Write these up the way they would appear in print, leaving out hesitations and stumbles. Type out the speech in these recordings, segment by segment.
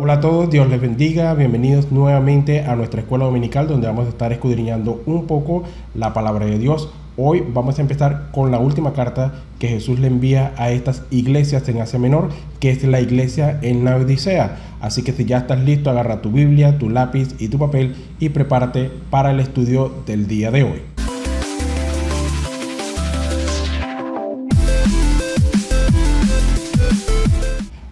Hola a todos, Dios les bendiga, bienvenidos nuevamente a nuestra escuela dominical donde vamos a estar escudriñando un poco la palabra de Dios. Hoy vamos a empezar con la última carta que Jesús le envía a estas iglesias en Asia Menor, que es la iglesia en la Odisea. Así que si ya estás listo, agarra tu Biblia, tu lápiz y tu papel y prepárate para el estudio del día de hoy.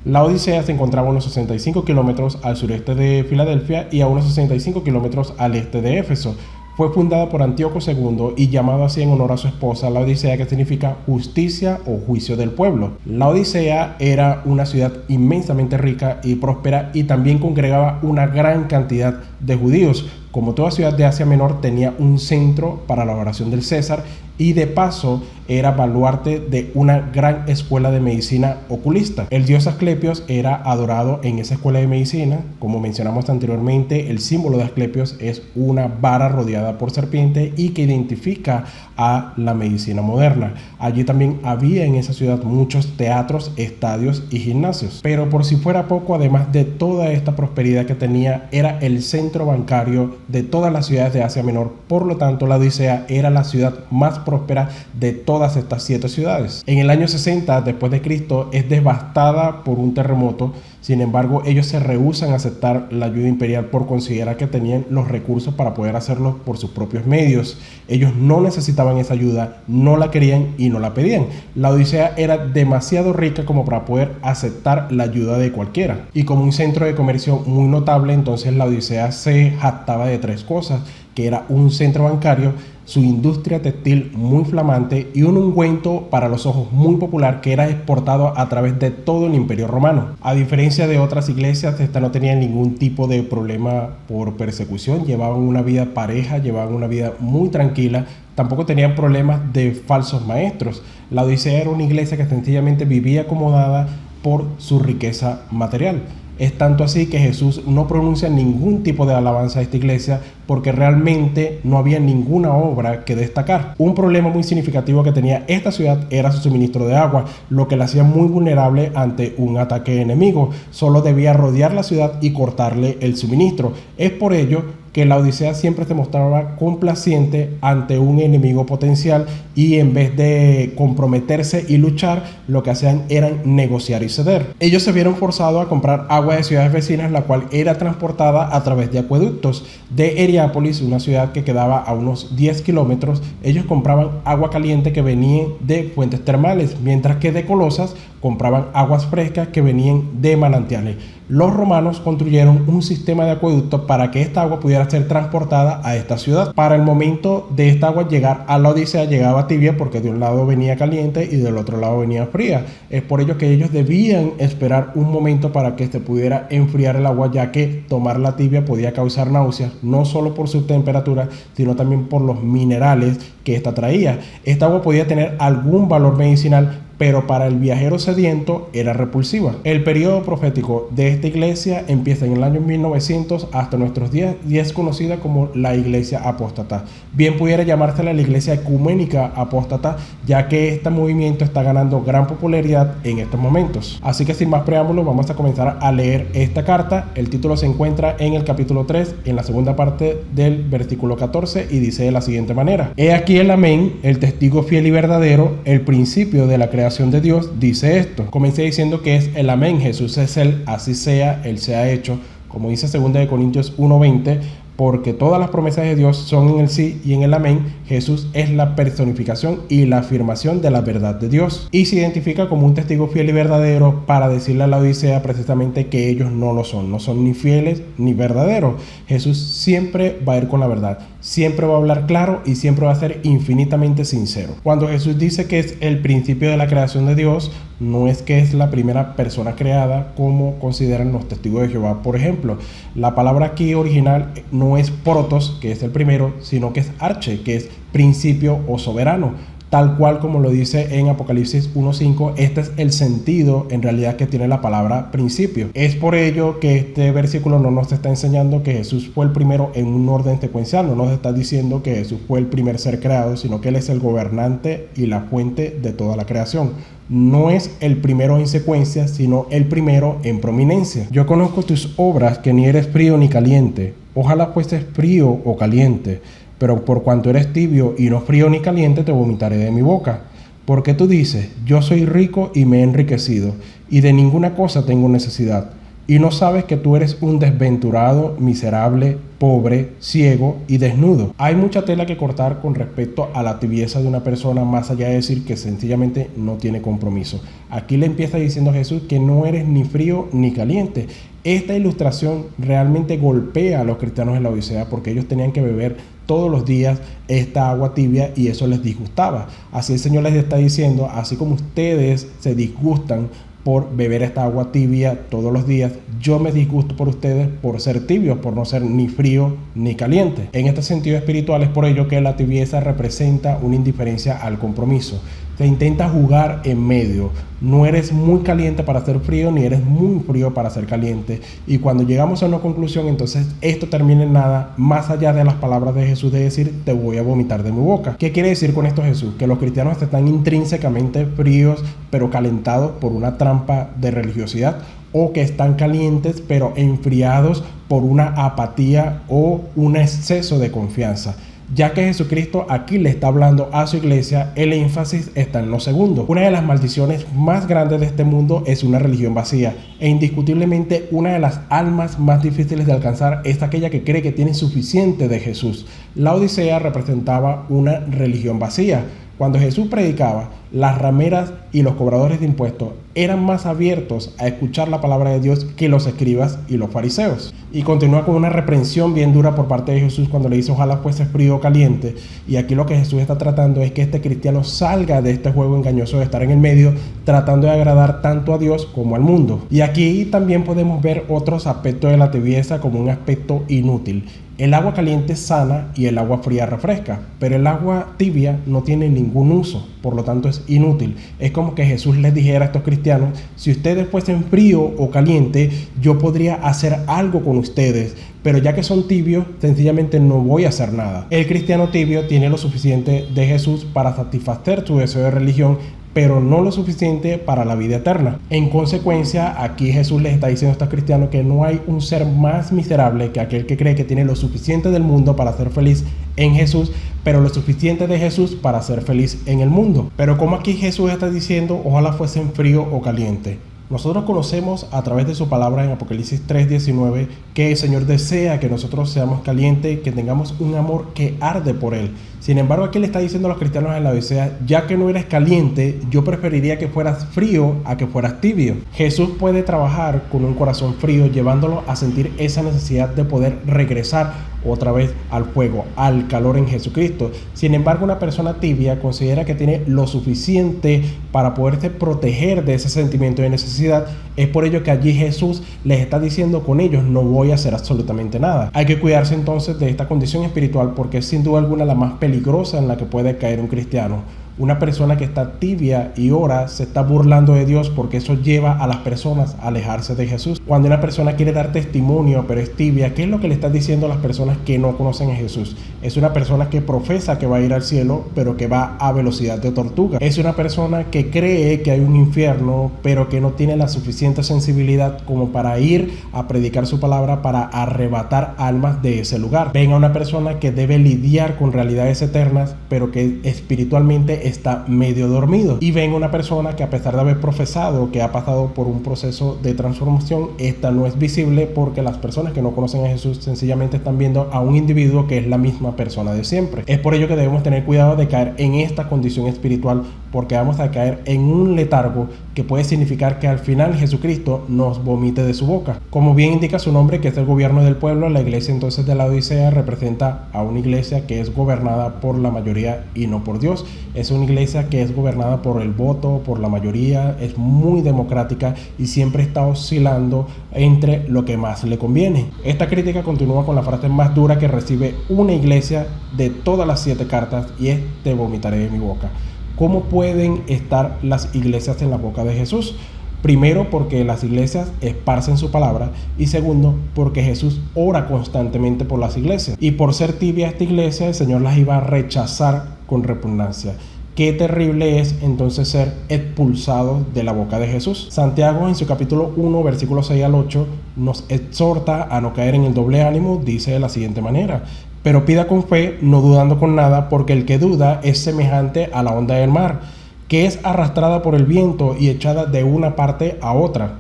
La Odisea se encontraba a unos 65 kilómetros al sureste de Filadelfia y a unos 65 kilómetros al este de Éfeso. Fue fundada por Antíoco II y llamado así en honor a su esposa, la Odisea, que significa justicia o juicio del pueblo. La Odisea era una ciudad inmensamente rica y próspera y también congregaba una gran cantidad de judíos. Como toda ciudad de Asia Menor, tenía un centro para la oración del César y de paso era baluarte de una gran escuela de medicina oculista. El dios Asclepios era adorado en esa escuela de medicina. Como mencionamos anteriormente, el símbolo de Asclepios es una vara rodeada por serpiente y que identifica a la medicina moderna. Allí también había en esa ciudad muchos teatros, estadios y gimnasios. Pero por si fuera poco, además de toda esta prosperidad que tenía, era el centro bancario de todas las ciudades de Asia Menor. Por lo tanto, la Odisea era la ciudad más próspera de todas estas 7 ciudades. En el año 60 después de Cristo es devastada por un terremoto. Sin embargo, ellos se rehúsan a aceptar la ayuda imperial por considerar que tenían los recursos para poder hacerlo por sus propios medios. Ellos no necesitaban esa ayuda, no la querían y no la pedían. La Odisea era demasiado rica como para poder aceptar la ayuda de cualquiera. Y como un centro de comercio muy notable, entonces la Odisea se jactaba de 3 cosas, que era un centro bancario, su industria textil muy flamante y un ungüento para los ojos muy popular que era exportado a través de todo el Imperio Romano. A diferencia de otras iglesias, esta no tenía ningún tipo de problema por persecución, llevaban una vida pareja, llevaban una vida muy tranquila, tampoco tenían problemas de falsos maestros. La Odisea era una iglesia que sencillamente vivía acomodada por su riqueza material. Es tanto así que Jesús no pronuncia ningún tipo de alabanza a esta iglesia porque realmente no había ninguna obra que destacar. Un problema muy significativo que tenía esta ciudad era su suministro de agua, lo que la hacía muy vulnerable ante un ataque enemigo. Solo debía rodear la ciudad y cortarle el suministro. Es por ello que la Odisea siempre se mostraba complaciente ante un enemigo potencial y en vez de comprometerse y luchar, lo que hacían era negociar y ceder. Ellos se vieron forzados a comprar agua de ciudades vecinas, la cual era transportada a través de acueductos. De Heriápolis, una ciudad que quedaba a unos 10 kilómetros, ellos compraban agua caliente que venía de fuentes termales, mientras que de Colosas compraban aguas frescas que venían de manantiales. Los romanos construyeron un sistema de acueductos para que esta agua pudiera ser transportada a esta ciudad. Para el momento de esta agua llegar a la Odisea, llegaba tibia porque de un lado venía caliente y del otro lado venía fría. Es por ello que ellos debían esperar un momento para que se pudiera enfriar el agua, ya que tomar la tibia podía causar náuseas, no solo por su temperatura, sino también por los minerales que esta traía. Esta agua podía tener algún valor medicinal, pero para el viajero sediento era repulsiva. El periodo profético de esta iglesia empieza en el año 1900 hasta nuestros días y es conocida como la iglesia apóstata. Bien pudiera llamársela la iglesia ecuménica apóstata, ya que este movimiento está ganando gran popularidad en estos momentos. Así que sin más preámbulos, vamos a comenzar a leer esta carta. El título se encuentra en el capítulo 3, en la segunda parte del versículo 14, y dice de la siguiente manera: He aquí el amén, el testigo fiel y verdadero, el principio de la creación de Dios, dice esto. Comencé diciendo que es el amén. Jesús es el así sea, él se ha hecho, como dice 2 Corintios 1:20, porque todas las promesas de Dios son en el sí y en el amén. Jesús es la personificación y la afirmación de la verdad de Dios y se identifica como un testigo fiel y verdadero para decirle a la Odisea precisamente que ellos no lo son, no son ni fieles ni verdaderos. Jesús siempre va a ir con la verdad, siempre va a hablar claro y siempre va a ser infinitamente sincero. Cuando Jesús dice que es el principio de la creación de Dios, no es que es la primera persona creada como consideran los testigos de Jehová. Por ejemplo, la palabra aquí original no es protos, que es el primero, sino que es arche, que es principio o soberano. tal cual como lo dice en Apocalipsis 1:5. Este es el sentido en realidad que tiene la palabra principio. Es por ello que este versículo no nos está enseñando que Jesús fue el primero en un orden secuencial, no nos está diciendo que Jesús fue el primer ser creado, sino que Él es el gobernante y la fuente de toda la creación. No es el primero en secuencia, sino el primero en prominencia. Yo conozco tus obras, que ni eres frío ni caliente. Ojalá fueses frío o caliente, pero por cuanto eres tibio y no frío ni caliente, te vomitaré de mi boca. Porque tú dices, yo soy rico y me he enriquecido, y de ninguna cosa tengo necesidad. Y no sabes que tú eres un desventurado, miserable, pobre, ciego y desnudo. Hay mucha tela que cortar con respecto a la tibieza de una persona, más allá de decir que sencillamente no tiene compromiso. Aquí le empieza diciendo a Jesús que no eres ni frío ni caliente. Esta ilustración realmente golpea a los cristianos de la Odisea, porque ellos tenían que beber todos los días esta agua tibia y eso les disgustaba. Así el Señor les está diciendo, así como ustedes se disgustan por beber esta agua tibia todos los días, yo me disgusto por ustedes por ser tibios, por no ser ni frío ni caliente. En este sentido espiritual es por ello que la tibieza representa una indiferencia al compromiso. Se intenta jugar en medio. No eres muy caliente para ser frío, ni eres muy frío para ser caliente. Y cuando llegamos a una conclusión, entonces esto termina en nada, más allá de las palabras de Jesús de decir, te voy a vomitar de mi boca. ¿Qué quiere decir con esto Jesús? Que los cristianos están intrínsecamente fríos, pero calentados por una trampa de religiosidad, o que están calientes, pero enfriados por una apatía o un exceso de confianza. Ya que Jesucristo aquí le está hablando a su iglesia, el énfasis está en lo segundo. Una de las maldiciones más grandes de este mundo es una religión vacía, e indiscutiblemente una de las almas más difíciles de alcanzar es aquella que cree que tiene suficiente de Jesús. La Odisea representaba una religión vacía. Cuando Jesús predicaba, las rameras y los cobradores de impuestos eran más abiertos a escuchar la palabra de Dios que los escribas y los fariseos. Y continúa con una reprensión bien dura por parte de Jesús cuando le dice ojalá fuese frío o caliente. Y aquí lo que Jesús está tratando es que este cristiano salga de este juego engañoso de estar en el medio, tratando de agradar tanto a Dios como al mundo. Y aquí también podemos ver otros aspectos de la tibieza como un aspecto inútil. El agua caliente sana y el agua fría refresca, pero el agua tibia no tiene ningún uso, por lo tanto es inútil. Es como que Jesús les dijera a estos cristianos, si ustedes fuesen frío o caliente, yo podría hacer algo con ustedes, pero ya que son tibios, sencillamente no voy a hacer nada. El cristiano tibio tiene lo suficiente de Jesús para satisfacer su deseo de religión, pero no lo suficiente para la vida eterna. En consecuencia, aquí Jesús les está diciendo a estos cristianos que no hay un ser más miserable que aquel que cree que tiene lo suficiente del mundo para ser feliz en Jesús, pero lo suficiente de Jesús para ser feliz en el mundo. Pero como aquí Jesús está diciendo, ojalá fuesen frío o caliente. Nosotros conocemos a través de su palabra en Apocalipsis 3:19 que el Señor desea que nosotros seamos calientes, que tengamos un amor que arde por Él. Sin embargo, aquí le está diciendo a los cristianos en la Odisea, ya que no eres caliente, yo preferiría que fueras frío a que fueras tibio. Jesús puede trabajar con un corazón frío, llevándolo a sentir esa necesidad de poder regresar otra vez al fuego, al calor en Jesucristo. Sin embargo, una persona tibia considera que tiene lo suficiente para poderse proteger de ese sentimiento de necesidad. Es por ello que allí Jesús les está diciendo con ellos, no voy a hacer absolutamente nada. Hay que cuidarse entonces de esta condición espiritual porque es sin duda alguna la más peligrosa en la que puede caer un cristiano. Una persona que está tibia y ora se está burlando de Dios porque eso lleva a las personas a alejarse de Jesús. Cuando una persona quiere dar testimonio pero es tibia, ¿qué es lo que le está diciendo a las personas que no conocen a Jesús? Es una persona que profesa que va a ir al cielo pero que va a velocidad de tortuga. Es una persona que cree que hay un infierno pero que no tiene la suficiente sensibilidad como para ir a predicar su palabra para arrebatar almas de ese lugar. Ven a una persona que debe lidiar con realidades eternas pero que espiritualmente está medio dormido, y ven una persona que a pesar de haber profesado que ha pasado por un proceso de transformación, esta no es visible porque las personas que no conocen a Jesús sencillamente están viendo a un individuo que es la misma persona de siempre. Es por ello que debemos tener cuidado de caer en esta condición espiritual, porque vamos a caer en un letargo que puede significar que al final Jesucristo nos vomite de su boca. Como bien indica su nombre, que es el gobierno del pueblo, la iglesia entonces de la Odisea representa a una iglesia que es gobernada por la mayoría y no por Dios. Es una iglesia que es gobernada por el voto, por la mayoría, es muy democrática y siempre está oscilando entre lo que más le conviene. Esta crítica continúa con la frase más dura que recibe una iglesia de todas las 7 cartas y es: te vomitaré de mi boca. ¿Cómo pueden estar las iglesias en la boca de Jesús? Primero, porque las iglesias esparcen su palabra, y segundo, porque Jesús ora constantemente por las iglesias. Y por ser tibia esta iglesia, el Señor las iba a rechazar con repugnancia. Qué terrible es entonces ser expulsados de la boca de Jesús. Santiago, en su capítulo 1, versículos 6 al 8, nos exhorta a no caer en el doble ánimo. Dice de la siguiente manera: pero pida con fe, no dudando con nada, porque el que duda es semejante a la onda del mar, que es arrastrada por el viento y echada de una parte a otra.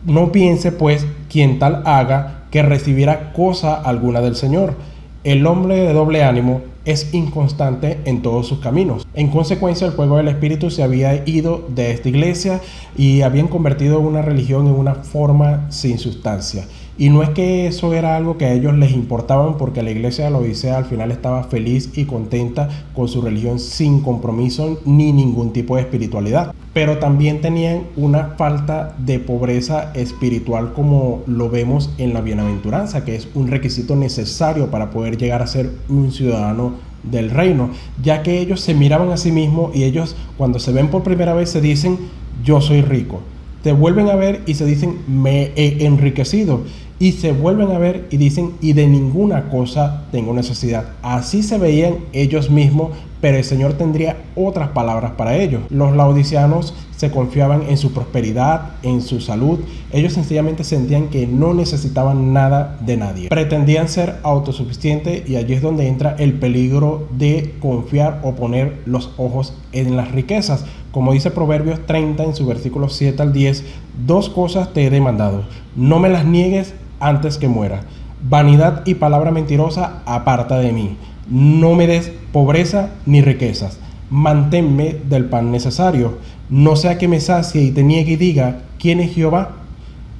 No piense, pues, quien tal haga, que recibirá cosa alguna del Señor. El hombre de doble ánimo es inconstante en todos sus caminos. En consecuencia, el fuego del Espíritu se había ido de esta iglesia y habían convertido una religión en una forma sin sustancia. Y no es que eso era algo que a ellos les importaba, porque la iglesia de la Odisea al final estaba feliz y contenta con su religión sin compromiso ni ningún tipo de espiritualidad. Pero también tenían una falta de pobreza espiritual, como lo vemos en la bienaventuranza, que es un requisito necesario para poder llegar a ser un ciudadano del reino, ya que ellos se miraban a sí mismos y ellos, cuando se ven por primera vez, se dicen: yo soy rico. Te vuelven a ver y se dicen: me he enriquecido. Y se vuelven a ver y dicen: y de ninguna cosa tengo necesidad. Así se veían ellos mismos, pero el Señor tendría otras palabras para ellos. Los laodiceanos se confiaban en su prosperidad, en su salud. Ellos sencillamente sentían que no necesitaban nada de nadie. Pretendían ser autosuficientes, y allí es donde entra el peligro de confiar o poner los ojos en las riquezas. Como dice Proverbios 30 en su versículo 7 al 10, dos cosas te he demandado, no me las niegues antes que muera. Vanidad y palabra mentirosa aparta de mí. No me des pobreza ni riquezas. Manténme del pan necesario. No sea que me sacie y te niegue y diga: ¿quién es Jehová?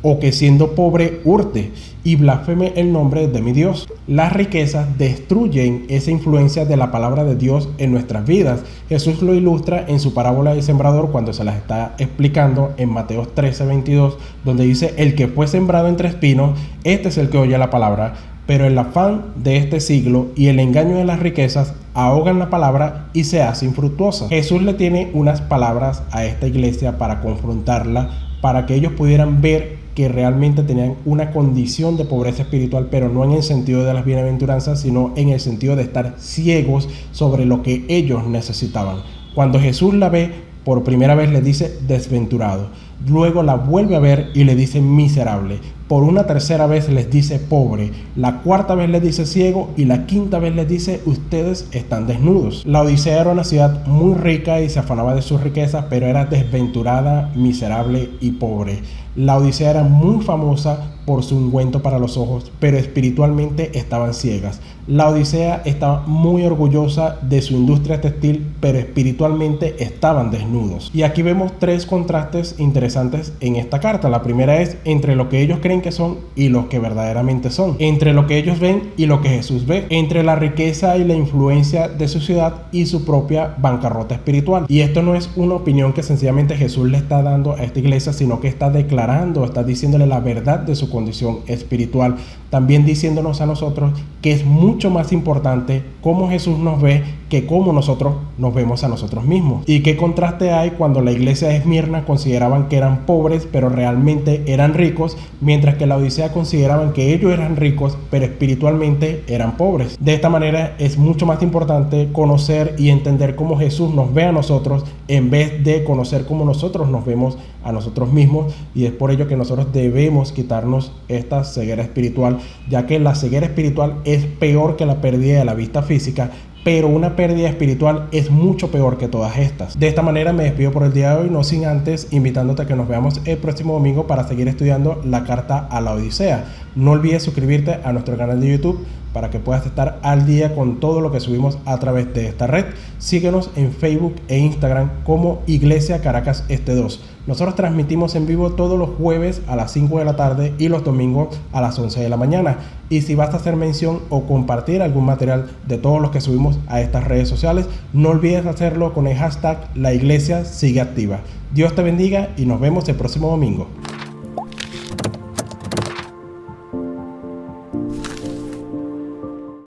O que siendo pobre hurte y blasfeme el nombre de mi Dios. Las riquezas destruyen esa influencia de la palabra de Dios en nuestras vidas. Jesús lo ilustra en su parábola del sembrador cuando se las está explicando en Mateo 13:22, donde dice: el que fue sembrado entre espinos, este es el que oye la palabra, pero el afán de este siglo y el engaño de las riquezas ahogan la palabra y se hace infructuosa. Jesús le tiene unas palabras a esta iglesia para confrontarla, para que ellos pudieran ver que realmente tenían una condición de pobreza espiritual, pero no en el sentido de las bienaventuranzas, sino en el sentido de estar ciegos sobre lo que ellos necesitaban. Cuando Jesús la ve por primera vez, le dice desventurado. Luego la vuelve a ver y le dice miserable. Por una tercera vez les dice pobre. La cuarta vez les dice ciego. Y la quinta vez les dice: ustedes están desnudos. La Odisea era una ciudad muy rica y se afanaba de sus riquezas, pero era desventurada, miserable y pobre. La Odisea era muy famosa por su ungüento para los ojos, pero espiritualmente estaban ciegas. La Odisea estaba muy orgullosa de su industria textil, pero espiritualmente estaban desnudos. Y aquí vemos tres contrastes interesantes en esta carta. La primera es entre lo que ellos creen que son y lo que verdaderamente son, entre lo que ellos ven y lo que Jesús ve, entre la riqueza y la influencia de su ciudad y su propia bancarrota espiritual. Y esto no es una opinión que sencillamente Jesús le está dando a esta iglesia, sino que está declarando, está diciéndole la verdad de su condición espiritual, también diciéndonos a nosotros que es mucho más importante cómo Jesús nos ve que cómo nosotros nos vemos a nosotros mismos. Y qué contraste hay cuando la iglesia de Esmirna consideraban que eran pobres, pero realmente eran ricos, mientras que la Odisea consideraban que ellos eran ricos, pero espiritualmente eran pobres. De esta manera es mucho más importante conocer y entender cómo Jesús nos ve a nosotros, en vez de conocer cómo nosotros nos vemos a nosotros mismos. Y es por ello que nosotros debemos quitarnos esta ceguera espiritual, ya que la ceguera espiritual es peor que la pérdida de la vista física, pero una pérdida espiritual es mucho peor que todas estas. De esta manera me despido por el día de hoy, no sin antes invitándote a que nos veamos el próximo domingo para seguir estudiando la carta a la Odisea. No olvides suscribirte a nuestro canal de YouTube para que puedas estar al día con todo lo que subimos a través de esta red. Síguenos en Facebook e Instagram como Iglesia Caracas Este 2. Nosotros transmitimos en vivo todos los jueves a las 5 de la tarde y los domingos a las 11 de la mañana. Y si vas a hacer mención o compartir algún material de todos los que subimos a estas redes sociales, no olvides hacerlo con el hashtag La Iglesia Sigue Activa. Dios te bendiga y nos vemos el próximo domingo.